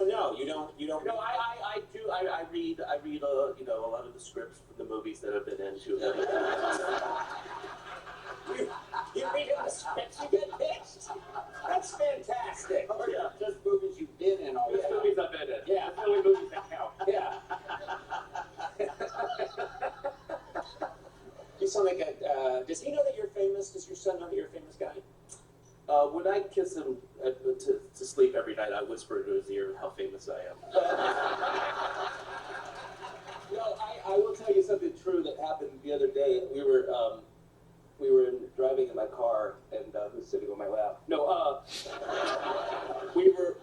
No, you don't. You don't. No, I do. I read. A lot of the scripts from the movies that I've been into. You read the scripts you get pitched. That's fantastic. Oh yeah, Just movies you've been in. Oh just yeah. movies I've been in. Yeah. It's the only movies that count. Yeah. You sound like a. Does he know that you're famous? Does your son know that you're a famous guy? When I kiss him to sleep every night, I whisper into his ear how famous I am. No, I will tell you something true that happened the other day. We were driving in my car, and who's sitting on my lap? No, we were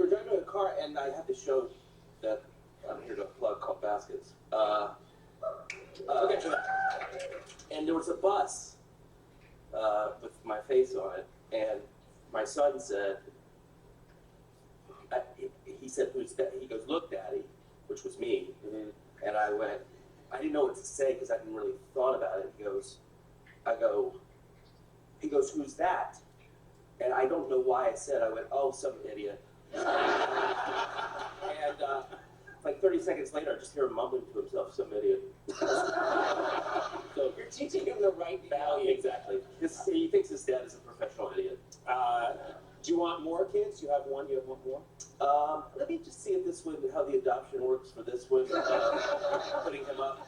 driving in a car, and I had to show that I'm here to plug called Baskets. Okay. And there was a bus with my face on it, and my son said, he said, "Who's that?" He goes, "Look, Daddy," which was me. Mm-hmm. And I went, I didn't know what to say because I hadn't really thought about it. He goes, "Who's that?" And I don't know why I said, I went, "Oh, some idiot." And like 30 seconds later, I just hear him mumbling to himself, "Some idiot." So you're teaching him the right value. Exactly. He thinks his dad is a professional idiot. Do you want more kids? You have one. You have one more. Let me just see if this one, how the adoption works for this one. Putting him up.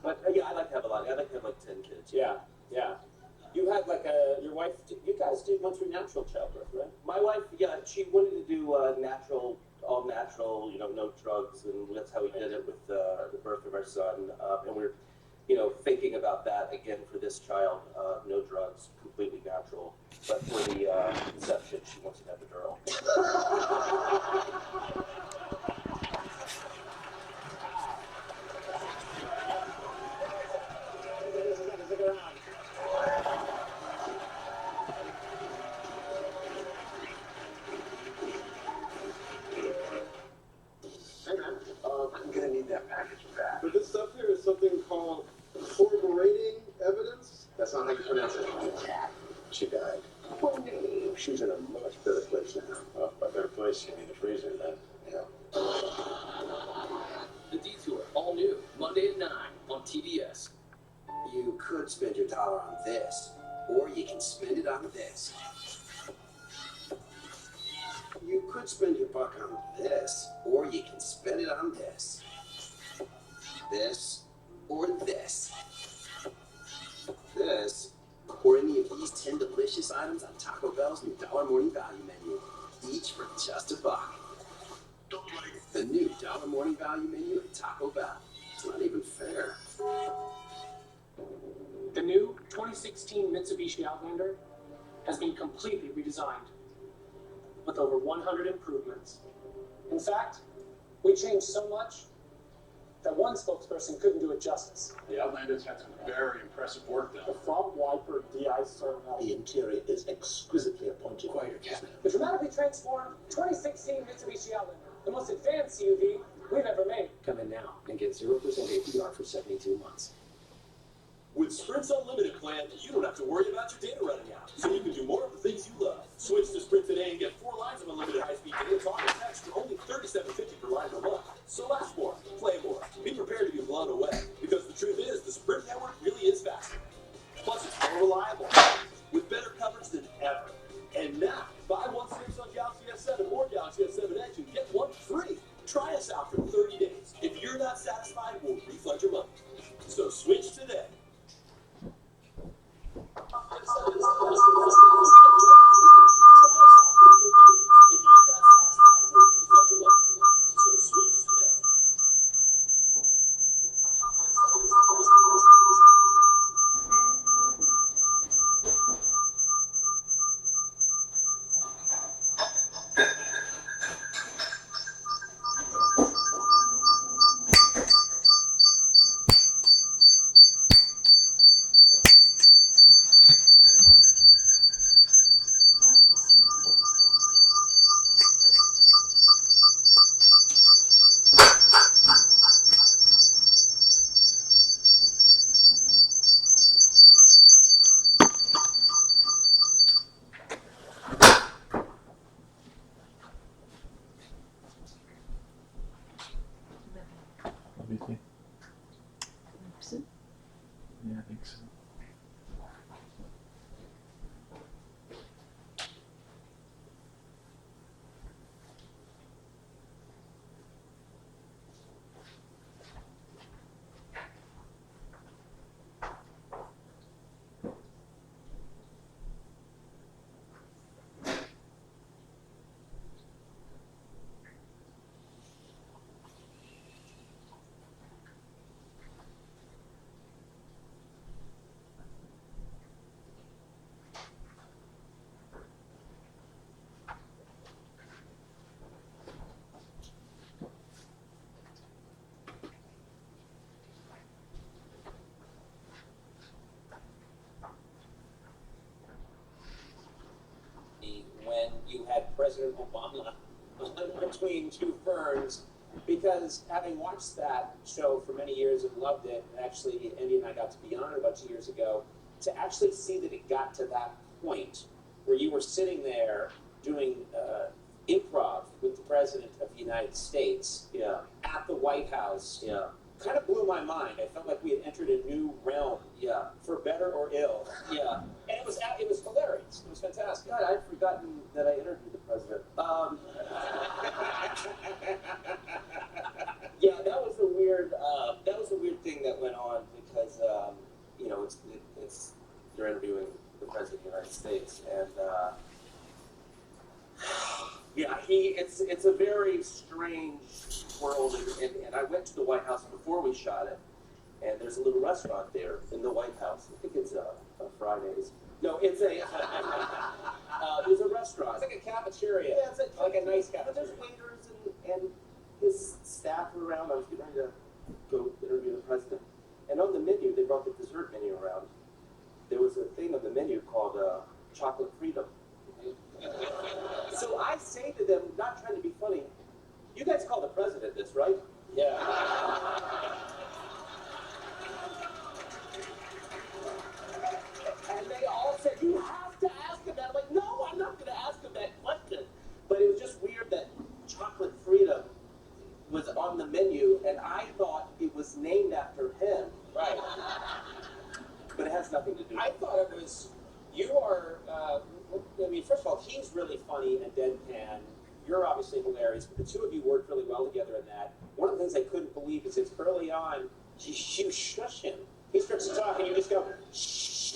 But yeah, I'd like to have a lot. I'd like to have like 10 kids. Yeah. Yeah. You had like your wife. You guys went through natural childbirth, right? My wife, yeah, she wanted to do natural, all natural, no drugs, and that's how we did it with the birth of our son. And we're, thinking about that again for this child. No drugs, completely natural. But for the conception, she wants an epidural. I'm gonna need that package back. But this stuff here is something called corroborating evidence. That's not how you pronounce it. She died. Oh, no. She's in a much better place now. Oh, a better place? You mean the freezer, then? Yeah. The Detour, all new, Monday at 9 on TBS. You could spend your dollar on this, or you can spend it on this. You could spend your buck on this, or you can spend it on this. This, or this. This, or any of these 10 delicious items on Taco Bell's new Dollar Morning Value menu, each for just $1. The new Dollar Morning Value menu at Taco Bell. It's not even fair. The new 2016 Mitsubishi Outlander has been completely redesigned with over 100 improvements. In fact, we changed so much that one spokesperson couldn't do it justice. The Outlander's had some very impressive work done. The front wiper de-icer. The interior is exquisitely appointed. Quiet, yes, ma'am. The dramatically transformed 2016 Mitsubishi Outlander, the most advanced CUV we've ever made. Come in now and get 0% APR for 72 months. With Sprint's Unlimited plan, you don't have to worry about your data running out, so you can do more of the things you love. Switch to Sprint today and get 4 lines of unlimited high-speed data talk and text for only $37.50 per line per month. So laugh more, play more, be prepared to be blown away, because the truth is, the Sprint network really is faster. Plus, it's more reliable, with better coverage than ever. And now, buy one Samsung Galaxy S7 or Galaxy S7 Edge and get one free. Try us out for 30 days. If you're not satisfied, we'll refund your money. So switch today. Vicky? Yeah, I think so. When you had President Obama between two ferns, because having watched that show for many years and loved it, actually, Andy and I got to be on it a bunch of years ago, to actually see that it got to that point where you were sitting there doing improv with the President of the United States at the White House, kind of blew my mind. I felt like we had entered a new realm, for better or ill. And it was hilarious. It was fantastic. God, I'd forgotten that I interviewed the president. Yeah, that was a weird thing that went on because you know it's you're interviewing the president of the United States and yeah, it's a very strange world and I went to the White House before we shot it and there's a little restaurant there in the White House. I think it's Fridays. No, it's a there's a restaurant. It's like a cafeteria. Yeah, it's like a nice cafeteria. But there's waiters and his staff are around. I was getting ready to go interview the president. And on the menu, they brought the dessert menu around. There was a thing on the menu called Chocolate Freedom. So I say to them, not trying to be funny, you guys call the president this, right? Yeah. And they all said, you have to ask him that. I'm like, no, I'm not going to ask him that question. But it was just weird that Chocolate Freedom was on the menu, and I thought it was named after him. Right. But it has nothing to do with I thought it was, you are, I mean, first of all, he's really funny and deadpan. You're obviously hilarious, but the two of you worked really well together in that. One of the things I couldn't believe is it's early on, you shush him. He starts to talk and you just go, shh.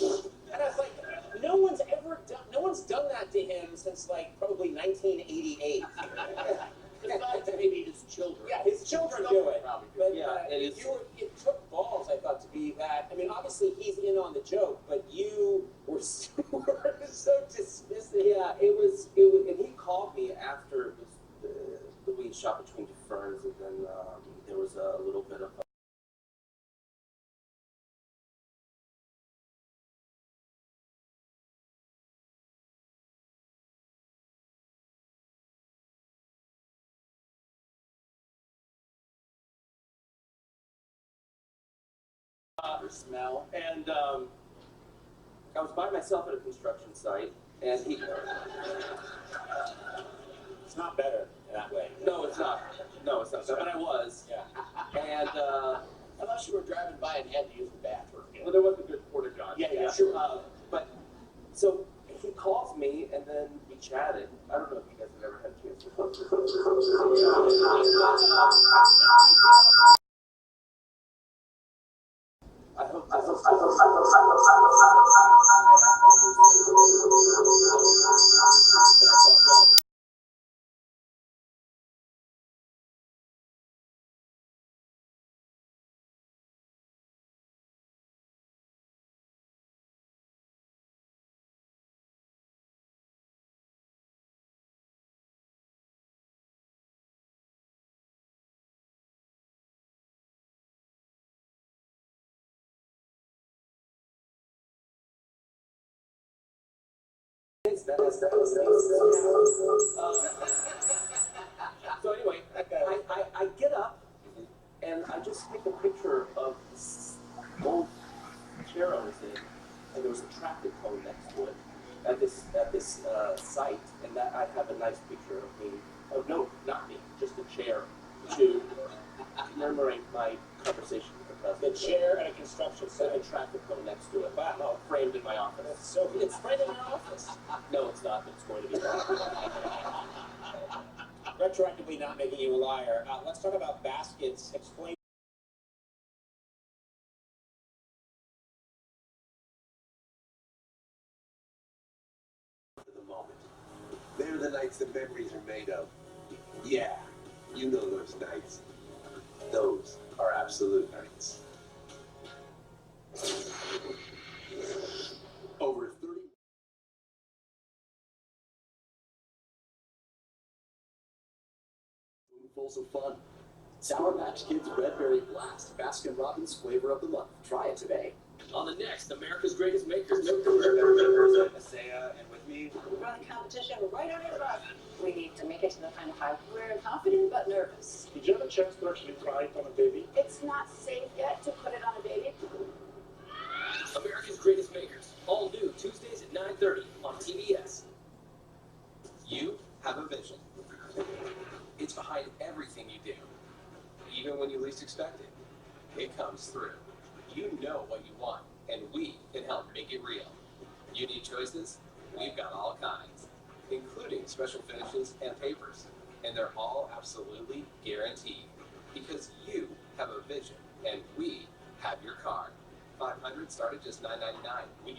And I was like, no one's done that to him since like probably 1988. Besides maybe his children. Yeah, his children do it. But Yeah, it is. it took balls, I thought, to be that. I mean, obviously he's in on the joke, but you were so dismissive. Yeah, it was, and he called me after the we shot Between Two Ferns, and then there was a little bit of smell, and I was by myself at a construction site, and he. It's not better that way. No, it's not. No, it's not. But I was. Yeah. And Unless you were driving by and had to use the bathroom. well, there was a good porta john. Yeah, sure. But so he calls me, and then we chatted. I don't know if you guys have ever had a chance to talk to I hope this is and I almost and I thought, well, so anyway, I get up and I just take a picture of this old chair I was in, and there was a traffic cone next to it at this site, and that I have a nice picture of me. Oh no, not me, just a chair to commemorate my conversation with the The president. chair at a construction With site. a traffic cone next to it. Wow. Framed in my office. So it's right in our office. No, it's not, but it's going to be. Retroactively not making you a liar. Let's talk about baskets. Explain. The moment. They're the nights that memories are made of. Yeah, you know those nights. Those are absolute nights. Over 30. Full of fun. Sour Patch Kids Red Berry Blast, Baskin Robbins flavor of the month. Try it today. On the next, America's Greatest Makers. Isaiah and with me. We run the competition right under the rug. We need to make it to the final five. We're confident but nervous. Did you have a chance to actually try it on a baby? It's not safe yet to put it on a baby. America's Greatest Makers. All new Tuesdays at 9:30 on TBS. You have a vision. It's behind everything you do. Even when you least expect it, it comes through. You know what you want, and we can help make it real. You need choices? We've got all kinds, including special finishes and papers. And they're all absolutely guaranteed. Because you have a vision, and we have your car. 500 start at just $9.99.